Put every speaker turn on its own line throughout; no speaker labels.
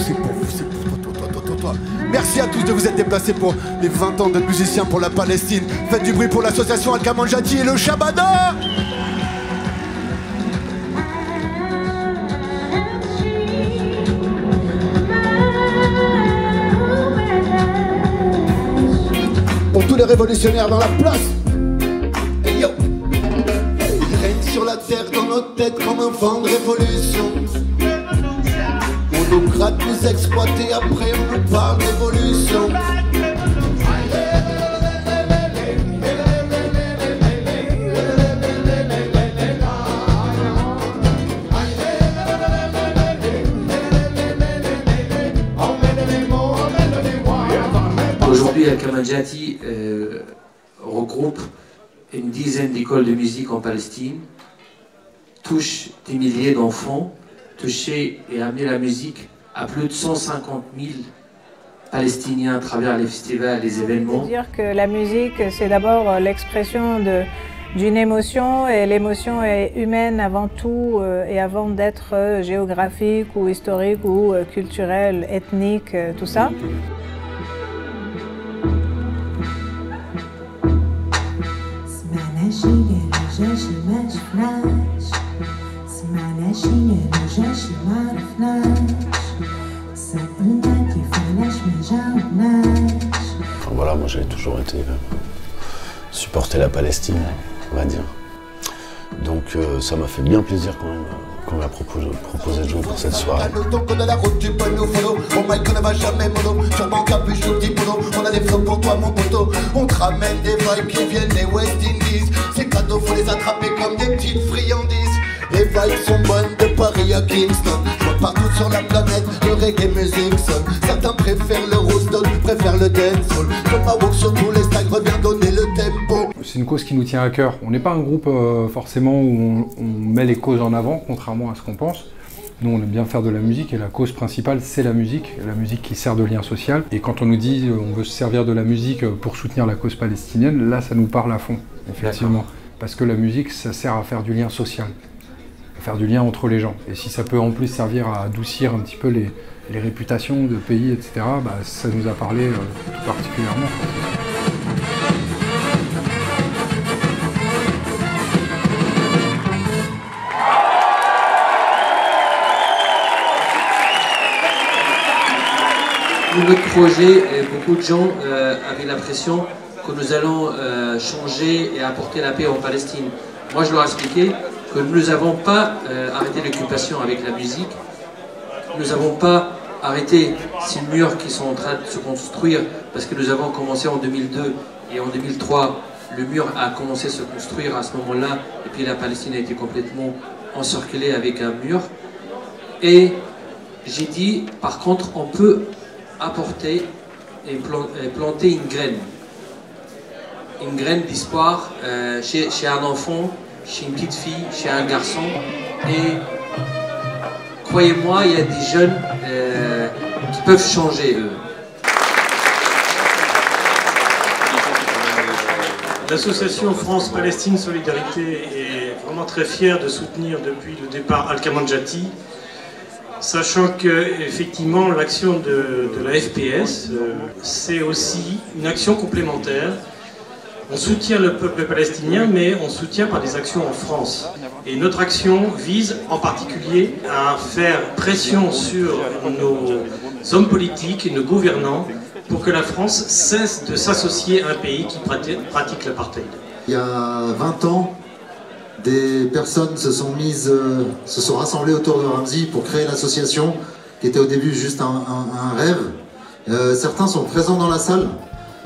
c'est pour vous, c'est pour toi. Merci à tous de vous être déplacés pour les 20 ans de musiciens pour la Palestine. Faites du bruit pour l'association Al-Kamanjati et le Shabada. Pour tous les révolutionnaires dans la place. Hey yo. Il règne sur la terre dans nos têtes comme un vent de révolution. On nous gratte, nous exploite et après on nous parle d'évolution.
Aujourd'hui, Al-Kamanjati regroupe une dizaine d'écoles de musique en Palestine, touche des milliers d'enfants, toucher et amener la musique à plus de 150 000 Palestiniens à travers les festivals, les événements.
Dire que la musique, c'est d'abord l'expression d'une émotion, et l'émotion est humaine avant tout et avant d'être géographique ou historique ou culturelle, ethnique, tout ça.
Enfin, voilà, moi j'ai toujours été supporter la Palestine, on va dire. Donc ça m'a fait bien plaisir quand même qu'on m'a proposé de jouer pour cette soirée.
On a des flots pour toi mon poteau. On te ramène des vibes qui viennent des West Indies. Ces cadeaux faut les attraper comme des petites friandises. Les vibes sont bonnes de Paris à Kingston. Je vois partout sur la planète le reggae music sonne. Certains préfèrent le rose, d'autres préfèrent le dancehall. Tomahawk sur tous les stacks revient donner le tempo.
C'est une cause qui nous tient à cœur. On n'est pas un groupe forcément où on met les causes en avant, contrairement à ce qu'on pense. Nous, on aime bien faire de la musique et la cause principale, c'est la musique qui sert de lien social. Et quand on nous dit on veut se servir de la musique pour soutenir la cause palestinienne, là, ça nous parle à fond, effectivement. Parce que la musique, ça sert à faire du lien social, à faire du lien entre les gens. Et si ça peut en plus servir à adoucir un petit peu les réputations de pays, etc., bah, ça nous a parlé tout particulièrement.
Notre projet, beaucoup de gens avaient l'impression que nous allons changer et apporter la paix en Palestine. Moi, je leur ai expliqué que nous n'avons pas arrêté l'occupation avec la musique. Nous n'avons pas arrêté ces murs qui sont en train de se construire parce que nous avons commencé en 2002 et en 2003, le mur a commencé à se construire à ce moment-là et puis la Palestine a été complètement encerclée avec un mur. Et j'ai dit, par contre, on peut apporter et planter une graine d'espoir chez un enfant, chez une petite fille, chez un garçon. Et croyez-moi, il y a des jeunes qui peuvent changer, eux.
L'association France-Palestine Solidarité est vraiment très fière de soutenir depuis le départ Al-Kamanjati, sachant qu'effectivement l'action de la FPS, c'est aussi une action complémentaire. On soutient le peuple palestinien, mais on soutient par des actions en France. Et notre action vise en particulier à faire pression sur nos hommes politiques et nos gouvernants pour que la France cesse de s'associer à un pays qui pratique l'apartheid.
Il y a 20 ans, des personnes se sont rassemblées autour de Ramzy pour créer l'association, qui était au début juste un rêve. Certains sont présents dans la salle.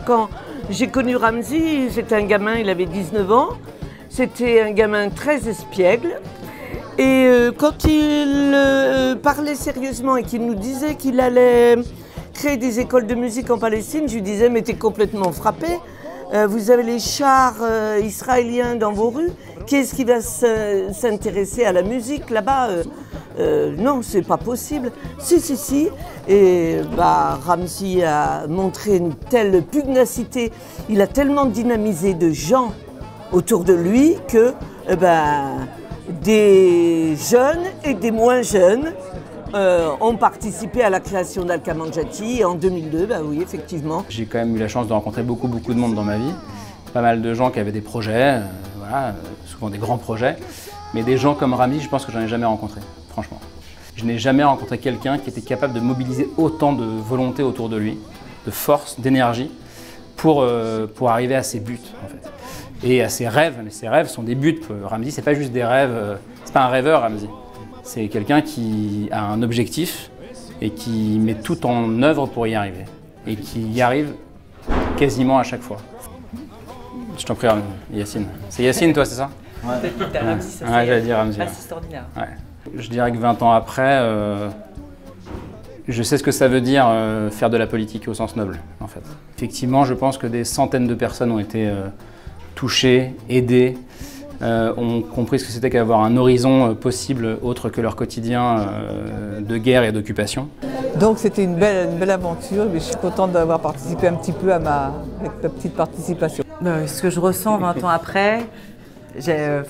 Quand j'ai connu Ramzy, c'était un gamin, il avait 19 ans. C'était un gamin très espiègle. Et quand il parlait sérieusement et qu'il nous disait qu'il allait créer des écoles de musique en Palestine, je lui disais, mais t'es complètement frappé. Vous avez les chars israéliens dans vos rues. Qu'est-ce qui va s'intéresser à la musique là-bas? Non, c'est pas possible. Si. Et Ramzy a montré une telle pugnacité. Il a tellement dynamisé de gens autour de lui que des jeunes et des moins jeunes ont participé à la création d'Al-Kamanjati en 2002, bah oui, effectivement.
J'ai quand même eu la chance de rencontrer beaucoup de monde dans ma vie. Pas mal de gens qui avaient des projets, voilà, souvent des grands projets. Mais des gens comme Ramzi, je pense que j'en ai jamais rencontré, franchement. Je n'ai jamais rencontré quelqu'un qui était capable de mobiliser autant de volonté autour de lui, de force, d'énergie, pour arriver à ses buts, en fait. Et à ses rêves, mais ses rêves sont des buts. Ramzi, c'est pas juste des rêves, c'est pas un rêveur, Ramzi. C'est quelqu'un qui a un objectif et qui met tout en œuvre pour y arriver. Et qui y arrive quasiment à chaque fois. Je t'en prie, Yacine. C'est Yacine, toi, c'est ça?
Ouais. Ramzi, ça
ouais, j'allais dire Ramzi.
C'est extraordinaire.
Ouais. Je dirais que 20 ans après, je sais ce que ça veut dire faire de la politique au sens noble, en fait. Effectivement, je pense que des centaines de personnes ont été touchées, aidées, ont compris ce que c'était qu'avoir un horizon possible autre que leur quotidien de guerre et d'occupation.
Donc c'était une belle aventure, mais je suis contente d'avoir participé un petit peu avec ma petite participation.
Ce que je ressens 20 ans après, j'ai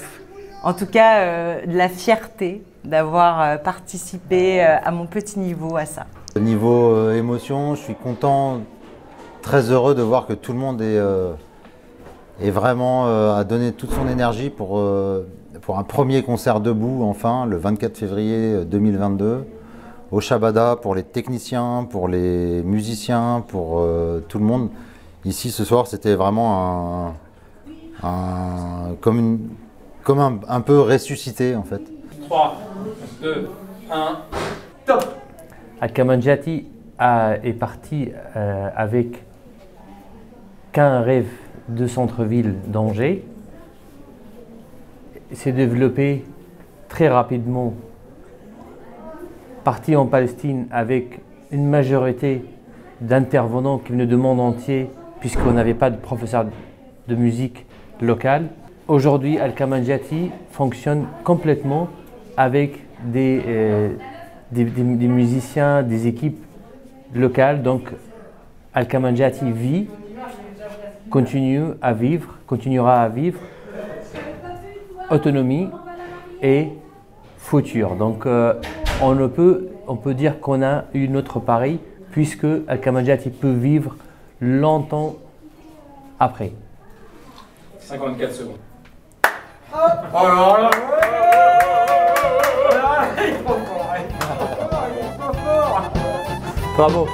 en tout cas de la fierté d'avoir participé à mon petit niveau à ça.
Au niveau émotion, je suis content, très heureux de voir que tout le monde est vraiment a donné toute son énergie pour un premier concert debout, enfin, le 24 février 2022, au Shabada, pour les techniciens, pour les musiciens, pour tout le monde. Ici, ce soir, c'était vraiment comme un peu ressuscité, en fait.
3, 2, 1, top!
Al-Kamanjati est parti avec qu'un rêve de centre-ville d'Angers. S'est développé très rapidement, parti en Palestine avec une majorité d'intervenants qui venaient du monde entier, puisqu'on n'avait pas de professeur de musique local. Aujourd'hui, Al-Kamanjati fonctionne complètement avec des musiciens, des équipes locales. Donc, Al-Kamanjati vit, continuera à vivre, autonomie et futur. Donc, on peut dire qu'on a eu notre pari, puisque Al-Kamanjati peut vivre longtemps après.
54 secondes.
Oh là là.
Bravo.